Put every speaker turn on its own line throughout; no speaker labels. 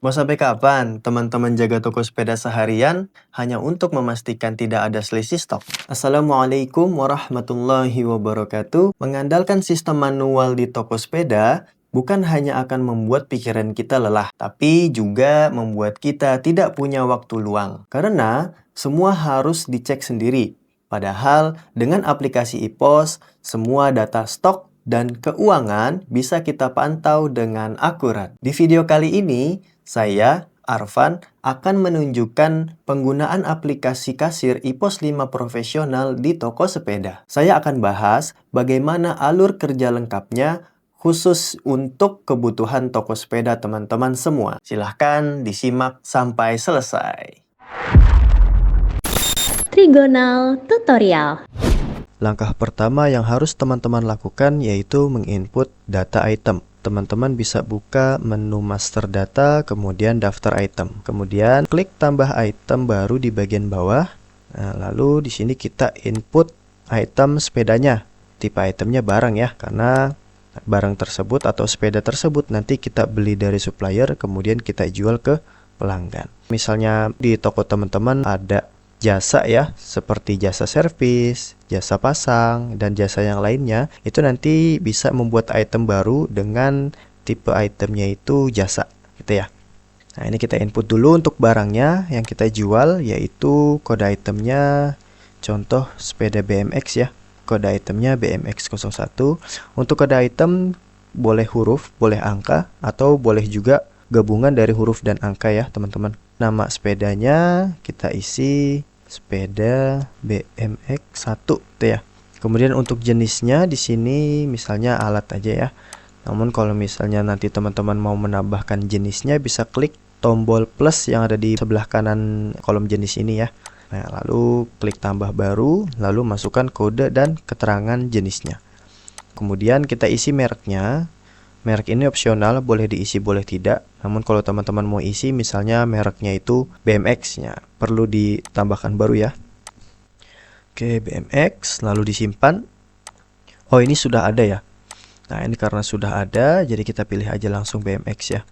Mau sampai kapan teman-teman jaga toko sepeda seharian hanya untuk memastikan tidak ada selisih stok? Assalamualaikum warahmatullahi wabarakatuh. Mengandalkan sistem manual di toko sepeda bukan hanya akan membuat pikiran kita lelah, tapi juga membuat kita tidak punya waktu luang. Karena semua harus dicek sendiri. Padahal dengan aplikasi iPos, semua data stok dan keuangan bisa kita pantau dengan akurat. Di video kali ini, saya, Arfan, akan menunjukkan penggunaan aplikasi kasir iPos 5 profesional di toko sepeda. Saya akan bahas bagaimana alur kerja lengkapnya khusus untuk kebutuhan toko sepeda teman-teman semua. Silahkan disimak sampai selesai.
Trigonal Tutorial.
Langkah pertama yang harus teman-teman lakukan yaitu menginput data item. Teman-teman bisa buka menu master data, kemudian daftar item. Kemudian klik tambah item baru di bagian bawah. Nah, lalu di sini kita input item sepedanya. Tipe itemnya barang ya, karena barang tersebut atau sepeda tersebut nanti kita beli dari supplier, kemudian kita jual ke pelanggan. Misalnya di toko teman-teman ada jasa ya, seperti jasa servis, jasa pasang, dan jasa yang lainnya, itu nanti bisa membuat item baru dengan tipe itemnya itu jasa, gitu ya. Nah, ini kita input dulu untuk barangnya yang kita jual, yaitu kode itemnya, contoh sepeda BMX ya, kode itemnya BMX01. Untuk kode item boleh huruf, boleh angka, atau boleh juga gabungan dari huruf dan angka ya teman-teman. Nama sepedanya kita isi sepeda BMX1 tuh ya. Kemudian untuk jenisnya di sini misalnya alat aja ya. Namun kalau misalnya nanti teman-teman mau menambahkan jenisnya bisa klik tombol plus yang ada di sebelah kanan kolom jenis ini ya. Nah, lalu klik tambah baru, lalu masukkan kode dan keterangan jenisnya. Kemudian kita isi mereknya. Merek ini opsional, boleh diisi boleh tidak. Namun kalau teman-teman mau isi misalnya mereknya itu BMX-nya, perlu ditambahkan baru ya. Oke, BMX, lalu disimpan. Oh, ini sudah ada ya. Nah, ini karena sudah ada, jadi kita pilih aja langsung BMX ya.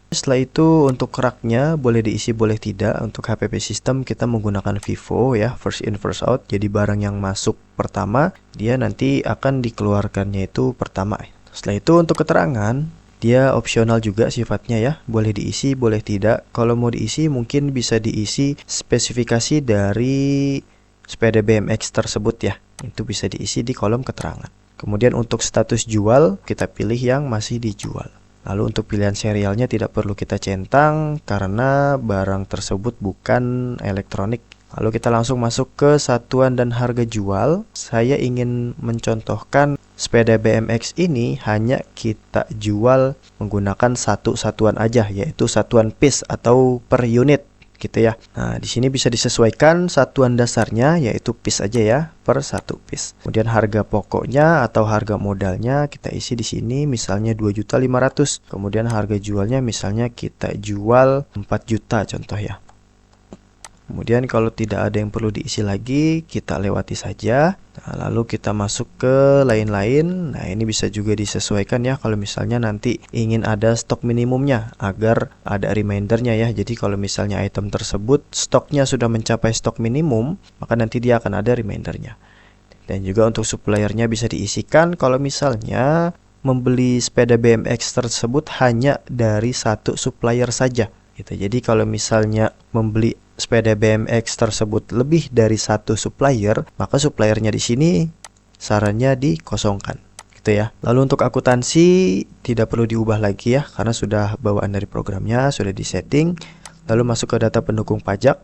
Setelah itu untuk raknya boleh diisi boleh tidak. Untuk HPP System kita menggunakan FIFO ya, first in first out. Jadi barang yang masuk pertama, dia nanti akan dikeluarkannya itu pertama. Setelah itu untuk keterangan, dia opsional juga sifatnya ya, boleh diisi, boleh tidak. Kalau mau diisi mungkin bisa diisi spesifikasi dari sepeda BMX tersebut ya, itu bisa diisi di kolom keterangan. Kemudian untuk status jual, kita pilih yang masih dijual. Lalu untuk pilihan serialnya tidak perlu kita centang karena barang tersebut bukan elektronik. Lalu kita langsung masuk ke satuan dan harga jual. Saya ingin mencontohkan sepeda BMX ini hanya kita jual menggunakan satu satuan aja, yaitu satuan piece atau per unit gitu ya. Nah, di sini bisa disesuaikan satuan dasarnya yaitu piece aja ya, per satu piece. Kemudian harga pokoknya atau harga modalnya kita isi di sini misalnya 2.500.000. Kemudian harga jualnya misalnya kita jual 4 juta contoh ya. Kemudian kalau tidak ada yang perlu diisi lagi, kita lewati saja. Nah, lalu kita masuk ke lain-lain. Nah, ini bisa juga disesuaikan ya kalau misalnya nanti ingin ada stok minimumnya agar ada remindernya ya. Jadi kalau misalnya item tersebut stoknya sudah mencapai stok minimum, maka nanti dia akan ada remindernya. Dan juga untuk suppliernya bisa diisikan kalau misalnya membeli sepeda BMX tersebut hanya dari satu supplier saja. Gitu. Jadi kalau misalnya membeli sepeda BMX tersebut lebih dari satu supplier, maka suppliernya di sini sarannya dikosongkan, gitu ya. Lalu untuk akuntansi tidak perlu diubah lagi ya, karena sudah bawaan dari programnya, sudah disetting. Lalu masuk ke data pendukung pajak.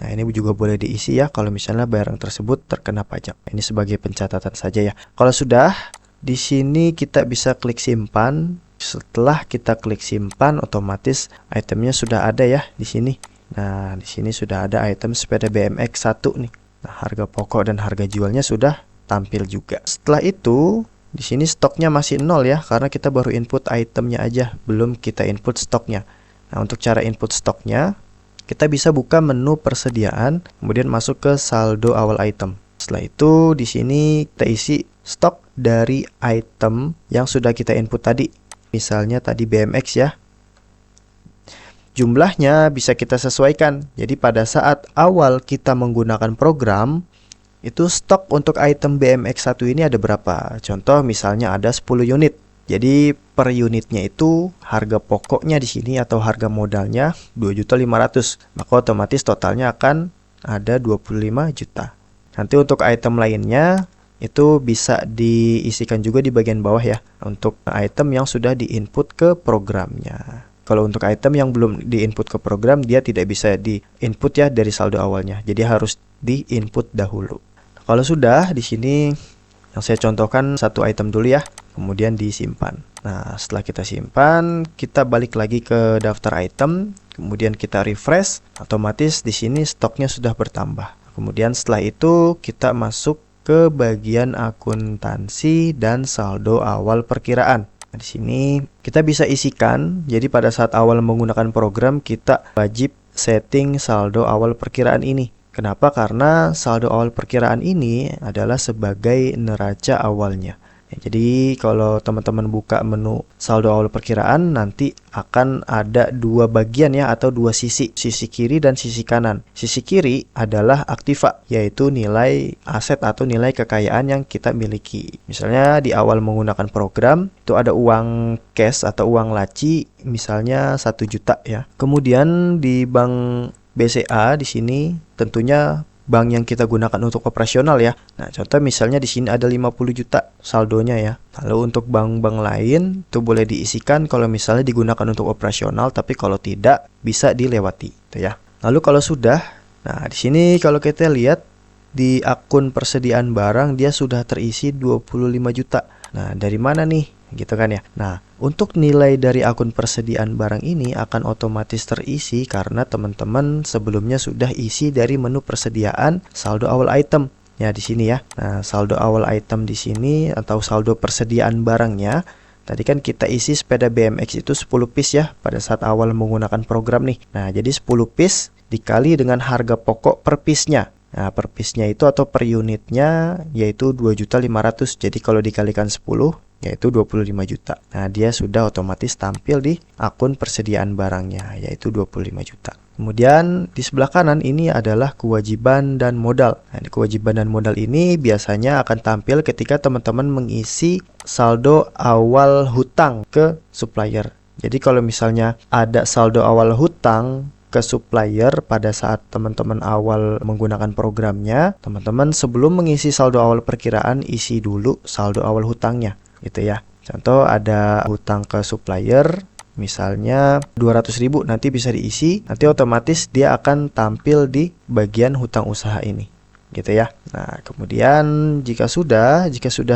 Nah, ini juga boleh diisi ya kalau misalnya barang tersebut terkena pajak. Ini sebagai pencatatan saja ya. Kalau sudah, di sini kita bisa klik simpan. Setelah kita klik simpan, otomatis itemnya sudah ada ya di sini. Nah, di sini sudah ada item sepeda BMX1 nih. Nah, harga pokok dan harga jualnya sudah tampil juga. Setelah itu, di sini stoknya masih 0 ya, karena kita baru input itemnya aja, belum kita input stoknya. Nah, untuk cara input stoknya, kita bisa buka menu persediaan, kemudian masuk ke saldo awal item. Setelah itu, di sini kita isi stok dari item yang sudah kita input tadi. Misalnya tadi BMX ya. jumlahnya bisa kita sesuaikan. Jadi pada saat awal kita menggunakan program, itu stok untuk item BMX1 ini ada berapa? Contoh misalnya ada 10 unit. Jadi per unitnya itu harga pokoknya di sini atau harga modalnya 2.500.000. Maka otomatis totalnya akan ada 25 juta. Nanti untuk item lainnya itu bisa diisikan juga di bagian bawah ya, untuk item yang sudah diinput ke programnya. Kalau untuk item yang belum diinput ke program, dia tidak bisa diinput ya dari saldo awalnya. Jadi harus diinput dahulu. Kalau sudah, di sini yang saya contohkan satu item dulu ya, kemudian disimpan. Nah, setelah kita simpan, kita balik lagi ke daftar item, kemudian kita refresh, otomatis di sini stoknya sudah bertambah. Kemudian setelah itu kita masuk ke bagian akuntansi dan saldo awal perkiraan. Nah, di sini kita bisa isikan. Jadi pada saat awal menggunakan program kita wajib setting saldo awal perkiraan ini. Kenapa? Karena saldo awal perkiraan ini adalah sebagai neraca awalnya. Jadi kalau teman-teman buka menu saldo awal perkiraan, nanti akan ada dua bagian ya, atau dua sisi kiri dan sisi kanan. Sisi kiri adalah aktiva, yaitu nilai aset atau nilai kekayaan yang kita miliki. Misalnya di awal menggunakan program itu ada uang cash atau uang laci, misalnya 1 juta ya. Kemudian di bank BCA di sini tentunya bank yang kita gunakan untuk operasional ya. Nah, contoh misalnya di sini ada 50 juta saldonya ya. Lalu untuk bank-bank lain itu boleh diisikan kalau misalnya digunakan untuk operasional, tapi kalau tidak bisa dilewati, gitu ya. Lalu kalau sudah, nah di sini kalau kita lihat di akun persediaan barang dia sudah terisi 25 juta. Nah, dari mana nih? Gitu kan ya. Nah, untuk nilai dari akun persediaan barang ini akan otomatis terisi karena teman-teman sebelumnya sudah isi dari menu persediaan saldo awal item. Ya, di sini ya. Nah, saldo awal item di sini atau saldo persediaan barangnya, tadi kan kita isi sepeda BMX itu 10 piece ya pada saat awal menggunakan program nih. Nah, jadi 10 piece dikali dengan harga pokok per piece-nya. Nah, per piece-nya itu atau per unitnya yaitu 2.500.000. Jadi kalau dikalikan 10 yaitu 25 juta. Nah, dia sudah otomatis tampil di akun persediaan barangnya yaitu 25 juta. Kemudian di sebelah kanan ini adalah kewajiban dan modal. Nah, kewajiban dan modal ini biasanya akan tampil ketika teman-teman mengisi saldo awal hutang ke supplier. Jadi kalau misalnya ada saldo awal hutang ke supplier pada saat teman-teman awal menggunakan programnya, teman-teman sebelum mengisi saldo awal perkiraan isi dulu saldo awal hutangnya, gitu ya. Contoh ada hutang ke supplier misalnya 200.000, nanti bisa diisi, nanti otomatis dia akan tampil di bagian hutang usaha ini, gitu ya. Nah, kemudian jika sudah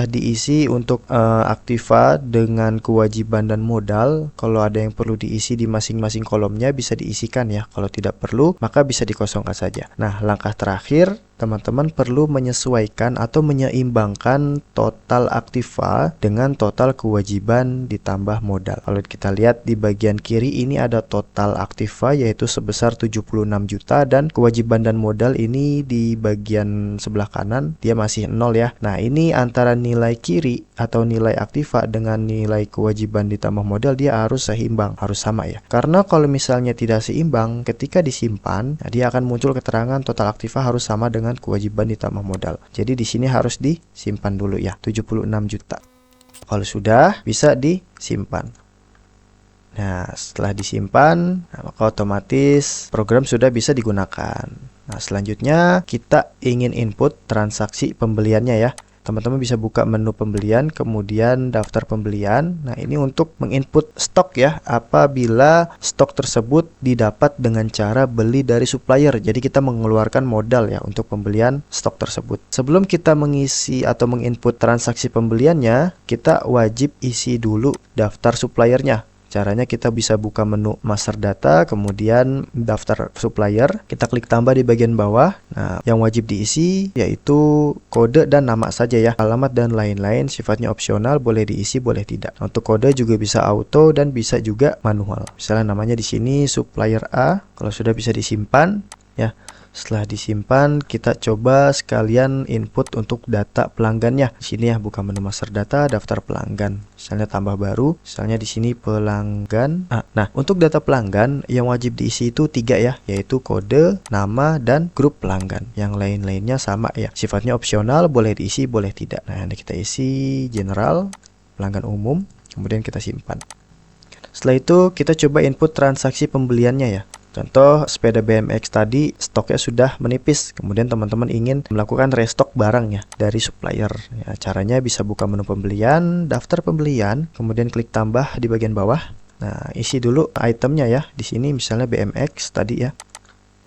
diisi untuk aktiva dengan kewajiban dan modal, kalau ada yang perlu diisi di masing-masing kolomnya bisa diisikan ya. Kalau tidak perlu, maka bisa dikosongkan saja. Nah, langkah terakhir teman-teman perlu menyesuaikan atau menyeimbangkan total aktiva dengan total kewajiban ditambah modal. Kalau kita lihat di bagian kiri ini ada total aktiva yaitu sebesar 76 juta dan kewajiban dan modal ini di bagian sebelah kanan dia masih 0 ya. Nah, ini antara nilai kiri atau nilai aktiva dengan nilai kewajiban ditambah modal dia harus seimbang, harus sama ya. Karena kalau misalnya tidak seimbang ketika disimpan, nah, dia akan muncul keterangan total aktiva harus sama dengan kewajiban ditambah modal. Jadi di sini harus disimpan dulu ya, 76 juta. Kalau sudah bisa disimpan. Nah, setelah disimpan, maka otomatis program sudah bisa digunakan. Nah, selanjutnya kita ingin input transaksi pembeliannya ya. Teman-teman bisa buka menu pembelian, kemudian daftar pembelian. Nah, ini untuk menginput stok ya, apabila stok tersebut didapat dengan cara beli dari supplier. Jadi kita mengeluarkan modal ya untuk pembelian stok tersebut. Sebelum kita mengisi atau menginput transaksi pembeliannya, kita wajib isi dulu daftar suppliernya. Caranya kita bisa buka menu master data, kemudian daftar supplier, kita klik tambah di bagian bawah. Nah, yang wajib diisi yaitu kode dan nama saja ya. Alamat dan lain-lain sifatnya opsional, boleh diisi, boleh tidak. Untuk kode juga bisa auto dan bisa juga manual. Misalnya namanya di sini supplier A, kalau sudah bisa disimpan ya. Setelah disimpan, kita coba sekalian input untuk data pelanggannya. Di sini ya, buka menu master data, daftar pelanggan. Misalnya tambah baru, misalnya di sini pelanggan. Nah, untuk data pelanggan yang wajib diisi itu 3 ya, yaitu kode, nama, dan grup pelanggan. Yang lain-lainnya sama ya. Sifatnya opsional, boleh diisi, boleh tidak. Nah, ini kita isi general, pelanggan umum, kemudian kita simpan. Setelah itu kita coba input transaksi pembeliannya ya. Contoh sepeda BMX tadi stoknya sudah menipis, kemudian teman-teman ingin melakukan restock barang ya dari supplier. Ya, caranya bisa buka menu pembelian, daftar pembelian, kemudian klik tambah di bagian bawah. Nah, isi dulu itemnya ya. Di sini misalnya BMX tadi ya.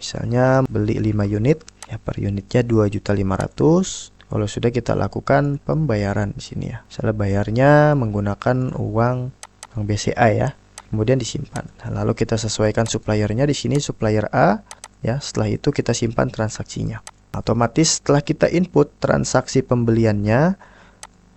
Misalnya beli 5 unit, ya per unitnya 2.500.000. Kalau sudah kita lakukan pembayaran di sini ya. Misalnya bayarnya menggunakan uang BCA ya. Kemudian disimpan. Nah, lalu kita sesuaikan suppliernya di sini supplier A ya. Setelah itu kita simpan transaksinya. Otomatis setelah kita input transaksi pembeliannya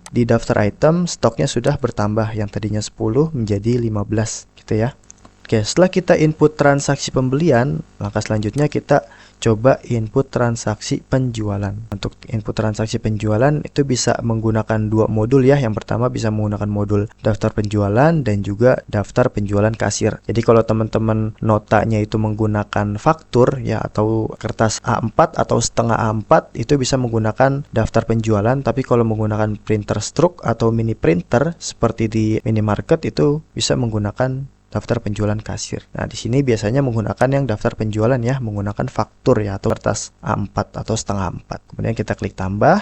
di daftar item, stoknya sudah bertambah yang tadinya 10 menjadi 15 gitu ya. Oke, setelah kita input transaksi pembelian, langkah selanjutnya kita coba input transaksi penjualan. Untuk input transaksi penjualan itu bisa menggunakan 2 modul ya. Yang pertama bisa menggunakan modul daftar penjualan dan juga daftar penjualan kasir. Jadi kalau teman-teman notanya itu menggunakan faktur ya atau kertas A4 atau setengah A4 itu bisa menggunakan daftar penjualan. Tapi kalau menggunakan printer stroke atau mini printer seperti di minimarket itu bisa menggunakan daftar penjualan kasir. Nah, di sini biasanya menggunakan yang daftar penjualan ya, menggunakan faktur ya atau kertas A4 atau setengah A4. Kemudian kita klik tambah.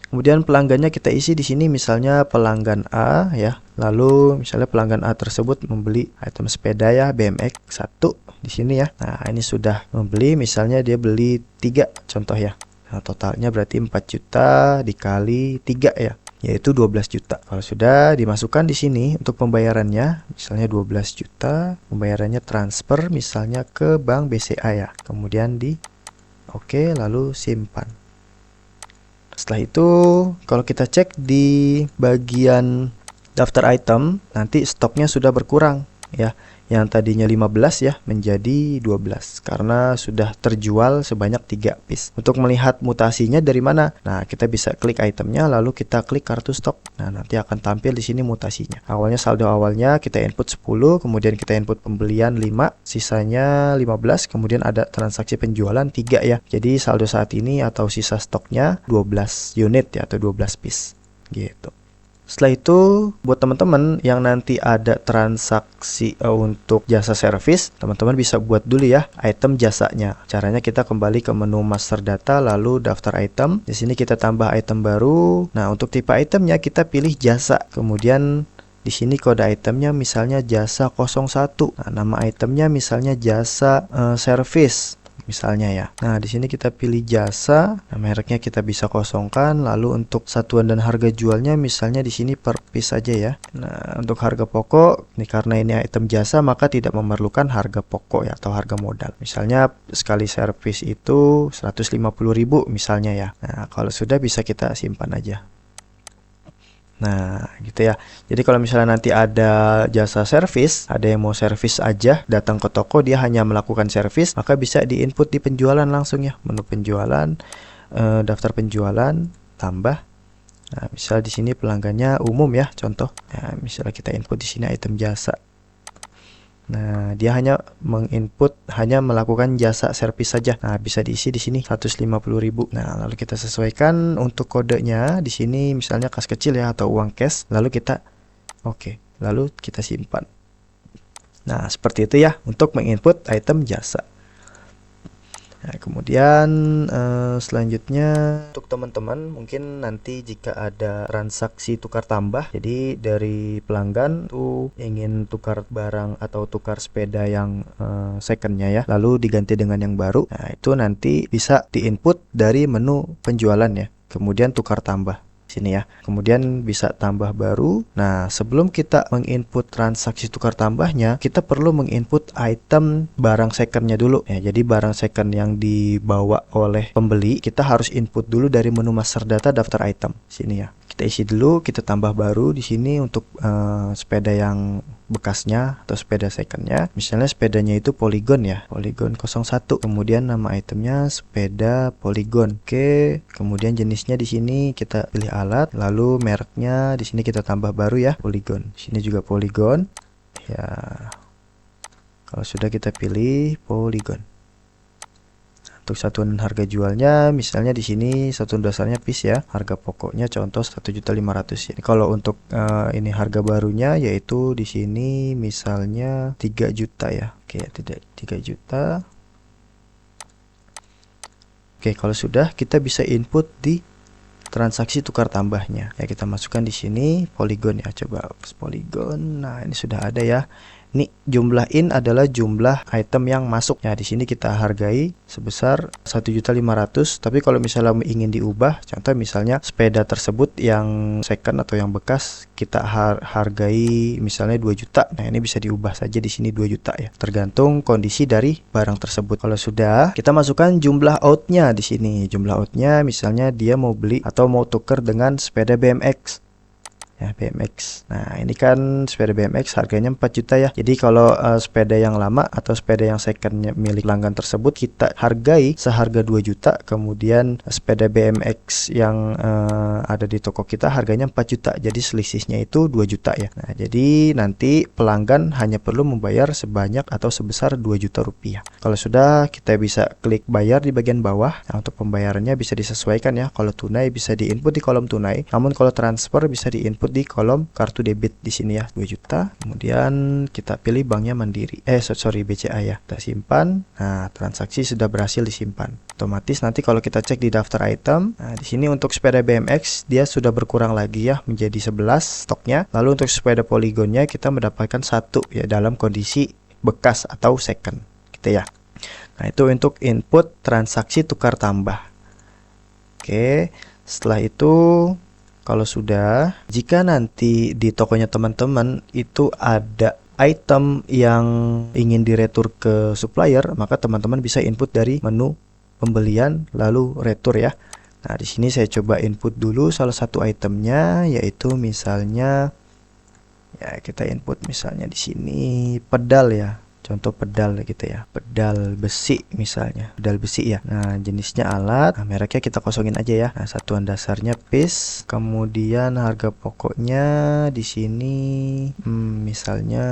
Kemudian pelanggannya kita isi di sini misalnya pelanggan A ya. Lalu misalnya pelanggan A tersebut membeli item sepeda ya BMX 1 di sini ya. Nah, ini sudah membeli, misalnya dia beli 3 contoh ya. Nah, totalnya berarti 4 juta dikali 3 ya, yaitu 12 juta. Kalau sudah dimasukkan di sini untuk pembayarannya, misalnya 12 juta, pembayarannya transfer misalnya ke bank BCA ya. Kemudian di oke, lalu simpan. Setelah itu, kalau kita cek di bagian daftar item, nanti stoknya sudah berkurang ya. Yang tadinya 15 ya menjadi 12 karena sudah terjual sebanyak 3 piece. Untuk melihat mutasinya dari mana? Nah, kita bisa klik itemnya lalu kita klik kartu stok. Nah, nanti akan tampil di sini mutasinya. Awalnya saldo awalnya kita input 10, kemudian kita input pembelian 5, sisanya 15, kemudian ada transaksi penjualan 3 ya. Jadi saldo saat ini atau sisa stoknya 12 unit ya atau 12 piece gitu. Setelah itu, buat teman-teman yang nanti ada transaksi untuk jasa servis, teman-teman bisa buat dulu ya item jasanya. Caranya kita kembali ke menu master data lalu daftar item. Di sini kita tambah item baru. Nah, untuk tipe itemnya kita pilih jasa. Kemudian di sini kode itemnya misalnya jasa 01. Nah, nama itemnya misalnya jasa servis. Misalnya ya. Nah, di sini kita pilih jasa, nah, mereknya kita bisa kosongkan. Lalu untuk satuan dan harga jualnya misalnya di sini per piece aja ya. Nah, untuk harga pokok, ini karena ini item jasa maka tidak memerlukan harga pokok ya atau harga modal. Misalnya sekali servis itu 150.000 misalnya ya. Nah, kalau sudah bisa kita simpan aja. Nah, gitu ya. Jadi kalau misalnya nanti ada jasa servis, ada yang mau servis aja, datang ke toko dia hanya melakukan servis, maka bisa diinput di penjualan langsung ya. Menu penjualan, daftar penjualan, tambah. Nah, misal di sini pelanggannya umum ya, contoh. Nah, misalnya kita input di sini item jasa. Nah, dia hanya menginput, hanya melakukan jasa servis saja. Nah, bisa diisi di sini 150.000. Nah, lalu kita sesuaikan untuk kodenya di sini misalnya kas kecil ya atau uang cash. Lalu kita oke, lalu kita simpan. Nah, seperti itu ya untuk menginput item jasa. Nah, kemudian selanjutnya untuk teman-teman mungkin nanti jika ada transaksi tukar tambah, jadi dari pelanggan tuh ingin tukar barang atau tukar sepeda yang secondnya ya, lalu diganti dengan yang baru. Nah, itu nanti bisa diinput dari menu penjualan ya, kemudian tukar tambah sini ya. Kemudian bisa tambah baru. Nah, sebelum kita menginput transaksi tukar tambahnya, kita perlu menginput item barang secondnya dulu. Ya, jadi barang second yang dibawa oleh pembeli, kita harus input dulu dari menu master data daftar item. Sini ya. Kita isi dulu, kita tambah baru di sini untuk sepeda yang bekasnya atau sepeda secondnya. Misalnya sepedanya itu Polygon ya, Polygon 01. Kemudian nama itemnya sepeda Polygon. Oke, kemudian jenisnya di sini kita pilih alat, lalu mereknya di sini kita tambah baru ya, Polygon. Di sini juga Polygon. Ya. Kalau sudah kita pilih Polygon. Untuk satuan harga jualnya, misalnya di sini satuan dasarnya piece ya. Harga pokoknya contoh 1.500.000. Ini kalau untuk ini harga barunya yaitu di sini misalnya 3 juta ya. Oke, tidak 3 juta. Oke, kalau sudah kita bisa input di transaksi tukar tambahnya. Ya, kita masukkan di sini Polygon ya. Coba Polygon. Nah, ini sudah ada ya. Ini jumlah in adalah jumlah item yang masuk. Ya, di sini kita hargai sebesar 1.500.000. Tapi kalau misalnya ingin diubah, contoh misalnya sepeda tersebut yang second atau yang bekas kita hargai misalnya 2 juta. Nah, ini bisa diubah saja di sini 2 juta ya. Tergantung kondisi dari barang tersebut. Kalau sudah, kita masukkan jumlah outnya di sini. Jumlah outnya misalnya dia mau beli atau mau tuker dengan sepeda BMX. Ya, BMX. Nah, ini kan sepeda BMX harganya 4 juta ya. Jadi kalau sepeda yang lama atau sepeda yang secondnya milik pelanggan tersebut kita hargai seharga 2 juta. Kemudian sepeda BMX yang ada di toko kita harganya 4 juta. Jadi selisihnya itu 2 juta ya. Nah, jadi nanti pelanggan hanya perlu membayar sebanyak atau sebesar 2 juta rupiah. Kalau sudah, kita bisa klik bayar di bagian bawah. Nah, untuk pembayarannya bisa disesuaikan ya. Kalau tunai bisa diinput di kolom tunai. Namun kalau transfer bisa diinput di kolom kartu debit di sini ya, 2 juta. Kemudian kita pilih banknya Mandiri. BCA ya. Kita simpan. Nah, transaksi sudah berhasil disimpan. Otomatis nanti kalau kita cek di daftar item, nah di sini untuk sepeda BMX dia sudah berkurang lagi ya menjadi 11 stoknya. Lalu untuk sepeda Polygonnya kita mendapatkan 1 ya dalam kondisi bekas atau second gitu ya. Nah, itu untuk input transaksi tukar tambah. Oke, setelah itu kalau sudah, jika nanti di tokonya teman-teman itu ada item yang ingin diretur ke supplier, maka teman-teman bisa input dari menu pembelian lalu retur ya. Nah, di sini saya coba input dulu salah satu itemnya, yaitu misalnya ya kita input misalnya di sini pedal ya. Contoh pedal gitu ya, pedal besi misalnya, pedal besi ya. Nah, jenisnya alat, nah, mereknya kita kosongin aja ya. Nah, satuan dasarnya piece, kemudian harga pokoknya di sini misalnya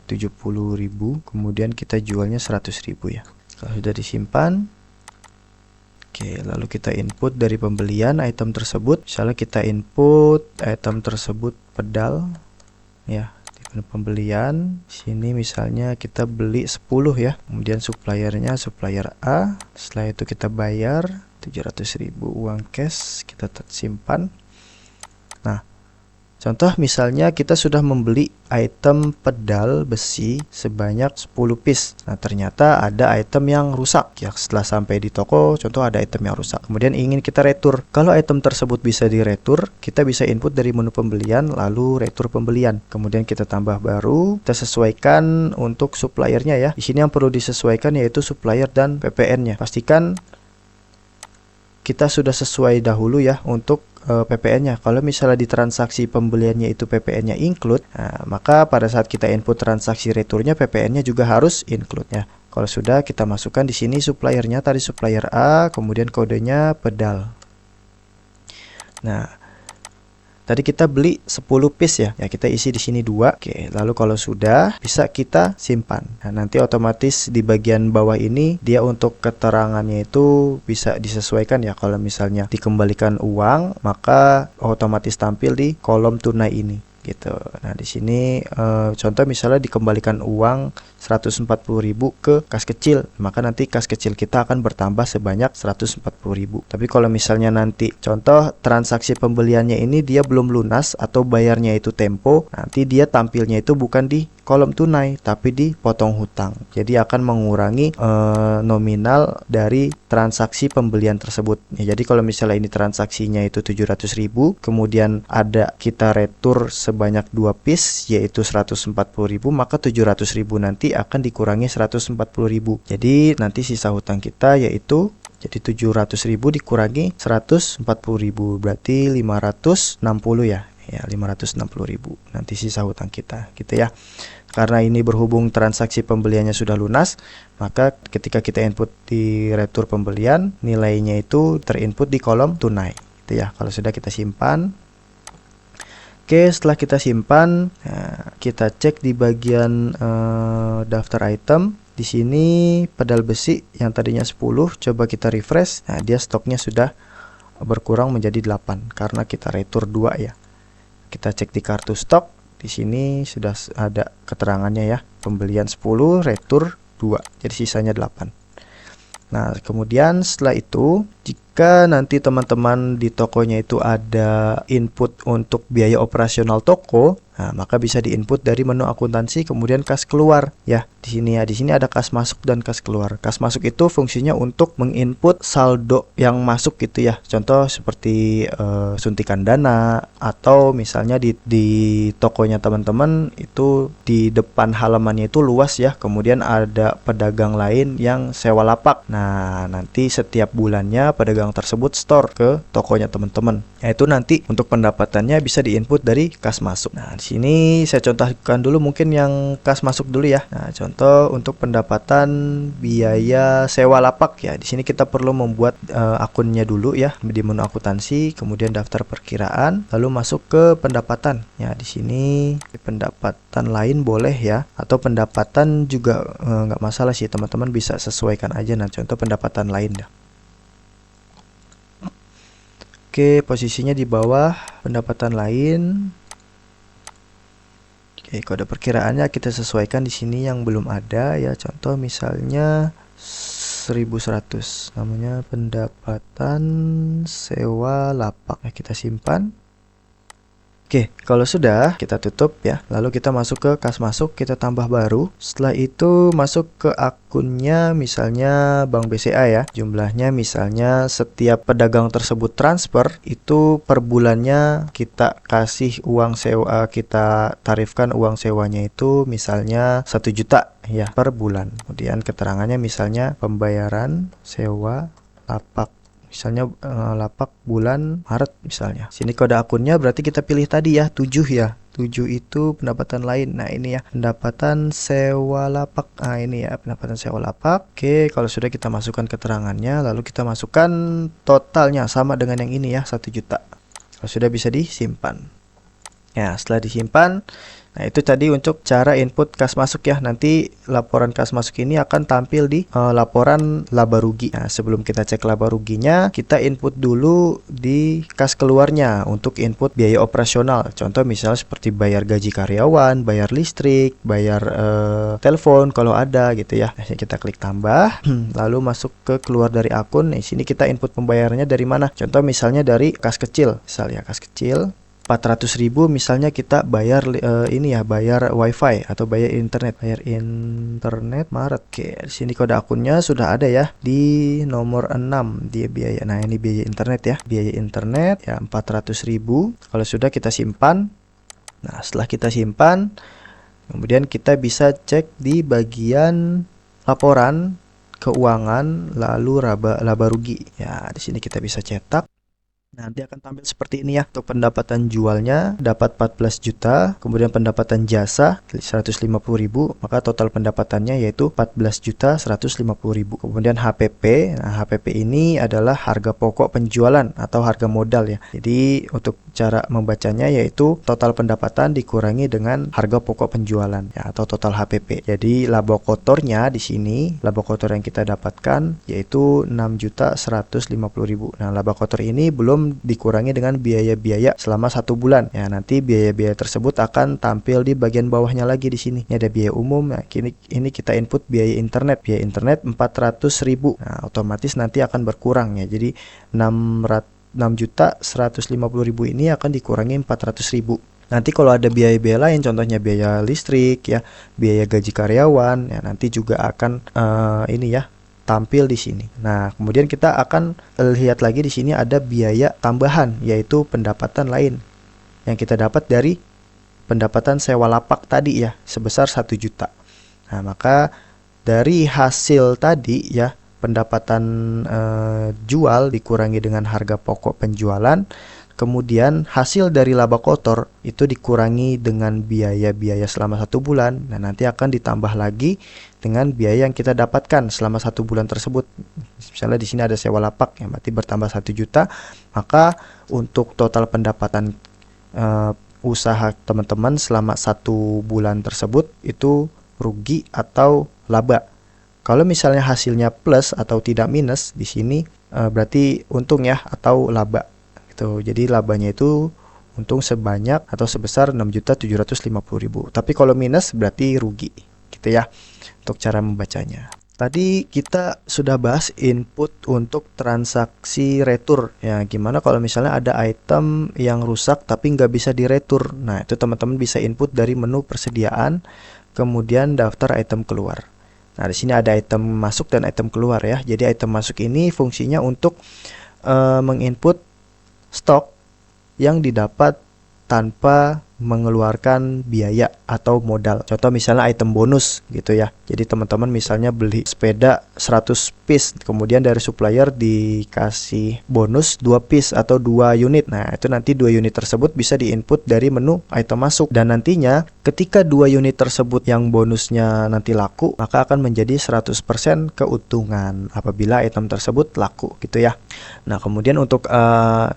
70.000, kemudian kita jualnya 100.000 ya. Kalau sudah disimpan, oke, lalu kita input dari pembelian item tersebut. Misalnya kita input item tersebut pedal ya. Pembelian sini misalnya kita beli 10 ya, kemudian suppliernya supplier A. Setelah itu kita bayar 700.000 uang cash, kita simpan. Nah, contoh misalnya kita sudah membeli item pedal besi sebanyak 10 piece. Nah, ternyata ada item yang rusak ya. Setelah sampai di toko, contoh ada item yang rusak. Kemudian ingin kita retur. Kalau item tersebut bisa diretur, kita bisa input dari menu pembelian lalu retur pembelian. Kemudian kita tambah baru, kita sesuaikan untuk suppliernya ya. Di sini yang perlu disesuaikan yaitu supplier dan PPN-nya. Pastikan kita sudah sesuai dahulu ya untuk PPN-nya. Kalau misalnya di transaksi pembeliannya itu PPN-nya include, nah, maka pada saat kita input transaksi returnya PPN-nya juga harus include ya. Kalau sudah, kita masukkan di sini suppliernya tadi supplier A, kemudian kodenya pedal. Nah, tadi kita beli 10 piece ya. Ya, kita isi di sini 2. Oke, lalu kalau sudah bisa kita simpan. Nah, nanti otomatis di bagian bawah ini dia untuk keterangannya itu bisa disesuaikan ya. Kalau misalnya dikembalikan uang, maka otomatis tampil di kolom tunai ini gitu. Nah, di sini contoh misalnya dikembalikan uang 140.000 ke kas kecil, maka nanti kas kecil kita akan bertambah sebanyak 140.000. Tapi kalau misalnya nanti contoh transaksi pembeliannya ini dia belum lunas atau bayarnya itu tempo, nanti dia tampilnya itu bukan di kolom tunai tapi di potong hutang. Jadi akan mengurangi nominal dari transaksi pembelian tersebut. Ya, jadi kalau misalnya ini transaksinya itu 700.000, kemudian ada kita retur sebanyak 2 piece yaitu 140.000, maka 700.000 nanti akan dikurangi 140.000. Jadi nanti sisa hutang kita yaitu Jadi 700.000 dikurangi 140.000 berarti 560 ya. Ya, 560.000. Nanti sisa hutang kita gitu ya. Karena ini berhubung transaksi pembeliannya sudah lunas, maka ketika kita input di retur pembelian, nilainya itu terinput di kolom tunai gitu ya. Kalau sudah kita simpan. Oke, setelah kita simpan, kita cek di bagian daftar item. Di sini pedal besi yang tadinya 10, coba kita refresh. Nah, dia stoknya sudah berkurang menjadi 8 karena kita retur 2 ya. Kita cek di kartu stok. Di sini sudah ada keterangannya ya. Pembelian 10, retur 2. Jadi sisanya 8. Nah, kemudian setelah itu, jika nanti teman-teman di tokonya itu ada input untuk biaya operasional toko, nah, maka bisa diinput dari menu akuntansi kemudian kas keluar ya. Di sini ya, di sini ada kas masuk dan kas keluar. Kas masuk itu fungsinya untuk menginput saldo yang masuk gitu ya. Contoh seperti suntikan dana atau misalnya di tokonya teman-teman itu di depan halamannya itu luas ya. Kemudian ada pedagang lain yang sewa lapak. Nah, nanti setiap bulannya pedagang tersebut store ke tokonya teman-teman. Yaitu nanti untuk pendapatannya bisa diinput dari kas masuk. Nah, di sini saya contohkan dulu mungkin yang kas masuk dulu ya. Nah, contoh untuk pendapatan biaya sewa lapak ya. Di sini kita perlu membuat akunnya dulu ya di menu akuntansi, kemudian daftar perkiraan, lalu masuk ke pendapatan. Ya, di sini pendapatan lain boleh ya, atau pendapatan juga nggak masalah sih, teman-teman bisa sesuaikan aja. Nah, contoh pendapatan lain dah. Oke, posisinya di bawah pendapatan lain. Oke, kode perkiraannya kita sesuaikan di sini yang belum ada ya. Contoh misalnya 1100. Namanya pendapatan sewa lapak. Nah, kita simpan. Oke, kalau sudah kita tutup ya. Lalu kita masuk ke kas masuk, kita tambah baru. Setelah itu masuk ke akunnya misalnya Bank BCA ya. Jumlahnya misalnya setiap pedagang tersebut transfer itu per bulannya kita kasih uang sewa, kita tarifkan uang sewanya itu misalnya 1 juta ya per bulan. Kemudian keterangannya misalnya pembayaran sewa lapak. Misalnya lapak bulan Maret misalnya. Sini kode akunnya berarti kita pilih tadi ya, 7 ya. 7 itu pendapatan lain. Nah, ini ya, pendapatan sewa lapak. Nah, ini ya, pendapatan sewa lapak. Oke, kalau sudah kita masukkan keterangannya, lalu kita masukkan totalnya sama dengan yang ini ya, 1 juta. Kalau sudah bisa disimpan. Ya, setelah disimpan, nah itu tadi untuk cara input kas masuk ya. Nanti laporan kas masuk ini akan tampil di laporan laba rugi. Nah, sebelum kita cek laba ruginya, kita input dulu di kas keluarnya untuk input biaya operasional. Contoh misalnya seperti bayar gaji karyawan, bayar listrik, bayar telepon kalau ada gitu ya. Nah, kita klik tambah, lalu masuk ke keluar dari akun. Nah, di sini kita input pembayarannya dari mana? Contoh misalnya dari kas kecil. Misalnya kas kecil 400.000 misalnya kita bayar ini ya, bayar wifi atau bayar internet Maret. Oke, di sini kode akunnya sudah ada ya di nomor 6 dia biaya. Nah, ini biaya internet ya, biaya internet ya 400.000. Kalau sudah kita simpan. Nah, setelah kita simpan, kemudian kita bisa cek di bagian laporan keuangan lalu laba rugi. Ya, di sini kita bisa cetak. Nanti akan tampil seperti ini ya. Untuk pendapatan jualnya dapat 14 juta, kemudian pendapatan jasa 150.000, maka total pendapatannya yaitu 14.150.000. Kemudian HPP. Nah, HPP ini adalah harga pokok penjualan atau harga modal ya. Jadi untuk cara membacanya yaitu total pendapatan dikurangi dengan harga pokok penjualan ya, atau total HPP. Jadi laba kotornya di sini, laba kotor yang kita dapatkan yaitu 6.150.000. Nah, laba kotor ini belum dikurangi dengan biaya-biaya selama 1 bulan. Ya, nanti biaya-biaya tersebut akan tampil di bagian bawahnya lagi di sini. Ini ada biaya umum. Nah, ini kita input biaya internet. Biaya internet 400.000. Nah, otomatis nanti akan berkurang ya. Jadi 6.150.000 ini akan dikurangi 400.000. Nanti kalau ada biaya-biaya lain, contohnya biaya listrik ya, biaya gaji karyawan ya, nanti juga akan ini ya, tampil di sini. Nah, kemudian kita akan lihat lagi di sini ada biaya tambahan yaitu pendapatan lain yang kita dapat dari pendapatan sewa lapak tadi ya sebesar 1 juta. Nah, maka dari hasil tadi ya, pendapatan jual dikurangi dengan harga pokok penjualan, kemudian hasil dari laba kotor itu dikurangi dengan biaya-biaya selama 1 bulan. Nah, nanti akan ditambah lagi dengan biaya yang kita dapatkan selama 1 bulan tersebut. Misalnya di sini ada sewa lapak yang berarti bertambah 1 juta, maka untuk total pendapatan usaha teman-teman selama 1 bulan tersebut itu rugi atau laba. Kalau misalnya hasilnya plus atau tidak minus, di sini berarti untung ya atau laba. Gitu. Jadi labanya itu untung sebanyak atau sebesar 6.750.000. Tapi kalau minus berarti rugi. Gitu ya. Untuk cara membacanya. Tadi kita sudah bahas input untuk transaksi retur. Ya, gimana kalau misalnya ada item yang rusak tapi nggak bisa diretur. Nah, itu teman-teman bisa input dari menu persediaan, kemudian daftar item keluar. Nah, di sini ada item masuk dan item keluar ya. Jadi item masuk ini fungsinya untuk menginput stok yang didapat tanpa mengeluarkan biaya atau modal. Contoh misalnya item bonus gitu ya. Jadi teman-teman misalnya beli sepeda 100 piece, kemudian dari supplier dikasih bonus 2 piece atau 2 unit. Nah, itu nanti 2 unit tersebut bisa diinput dari menu item masuk. Dan nantinya ketika 2 unit tersebut yang bonusnya nanti laku, maka akan menjadi 100% keuntungan apabila item tersebut laku gitu ya. Nah, kemudian untuk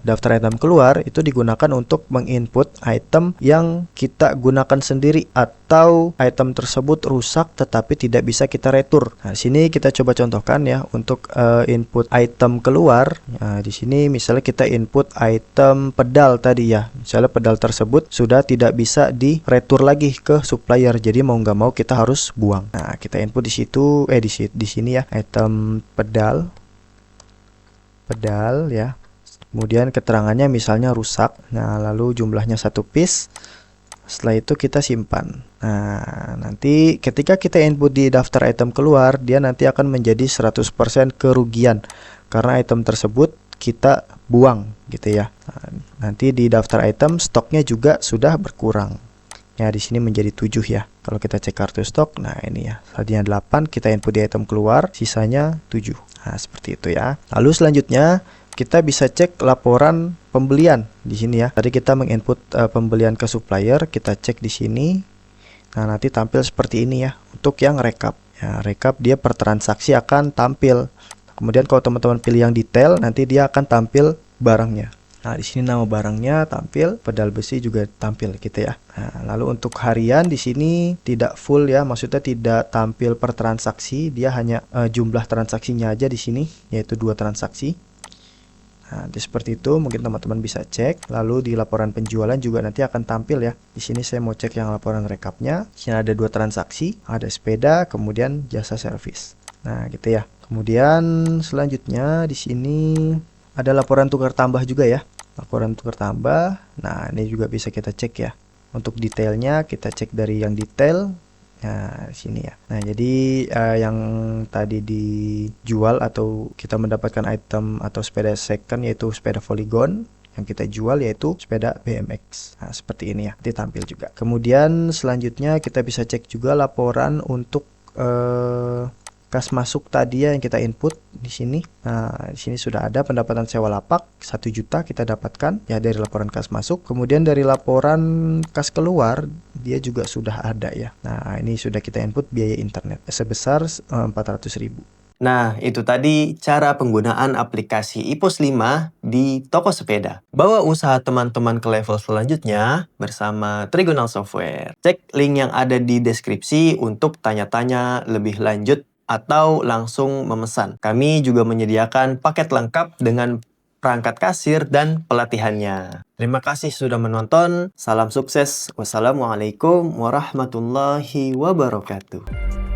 daftar item keluar itu digunakan untuk menginput item yang kita gunakan sendiri atau item tersebut rusak tetapi tidak bisa kita retur. Nah, di sini kita coba contohkan ya untuk input item keluar. Nah, di sini misalnya kita input item pedal tadi ya. Misalnya pedal tersebut sudah tidak bisa diretur lagi ke supplier. Jadi mau nggak mau kita harus buang. Nah, kita input di situ di sini ya item pedal ya. Kemudian keterangannya misalnya rusak. Nah, lalu jumlahnya 1 piece. Setelah itu kita simpan. Nah, nanti ketika kita input di daftar item keluar, dia nanti akan menjadi 100% kerugian karena item tersebut kita buang gitu ya. Nah, nanti di daftar item stoknya juga sudah berkurang. Ya, di sini menjadi 7 ya. Kalau kita cek kartu stok, nah ini ya. Tadinya 8, kita input di item keluar, sisanya 7. Nah, seperti itu ya. Lalu selanjutnya kita bisa cek laporan pembelian di sini ya. Tadi kita menginput pembelian ke supplier, kita cek di sini. Nah, nanti tampil seperti ini ya. Untuk yang rekap. Ya, rekap dia per transaksi akan tampil. Kemudian kalau teman-teman pilih yang detail, nanti dia akan tampil barangnya. Nah, di sini nama barangnya tampil, pedal besi juga tampil gitu ya. Nah, lalu untuk harian di sini tidak full ya, maksudnya tidak tampil per transaksi, dia hanya jumlah transaksinya aja di sini, yaitu 2 transaksi. Nah, seperti itu mungkin teman-teman bisa cek. Lalu di laporan penjualan juga nanti akan tampil ya. Di sini saya mau cek yang laporan rekapnya. Di sini ada 2 transaksi, ada sepeda, kemudian jasa servis. Nah, gitu ya. Kemudian selanjutnya di sini ada laporan tukar tambah juga ya. Laporan tukar tambah. Nah, ini juga bisa kita cek ya. Untuk detailnya kita cek dari yang detail. Nah, sini ya. Nah, jadi yang tadi dijual atau kita mendapatkan item atau sepeda second yaitu sepeda Polygon, yang kita jual yaitu sepeda BMX. Nah, seperti ini ya. Ditampil juga. Kemudian selanjutnya kita bisa cek juga laporan untuk kas masuk tadi ya yang kita input di sini. Nah, di sini sudah ada pendapatan sewa lapak 1 juta kita dapatkan ya dari laporan kas masuk. Kemudian dari laporan kas keluar dia juga sudah ada ya. Nah, ini sudah kita input biaya internet sebesar 400.000.
Nah, itu tadi cara penggunaan aplikasi IPOS 5 di toko sepeda. Bawa usaha teman-teman ke level selanjutnya bersama Trigonal Software. Cek link yang ada di deskripsi untuk tanya-tanya lebih lanjut atau langsung memesan. Kami juga menyediakan paket lengkap dengan perangkat kasir dan pelatihannya. Terima kasih sudah menonton. Salam sukses. Wassalamualaikum warahmatullahi wabarakatuh.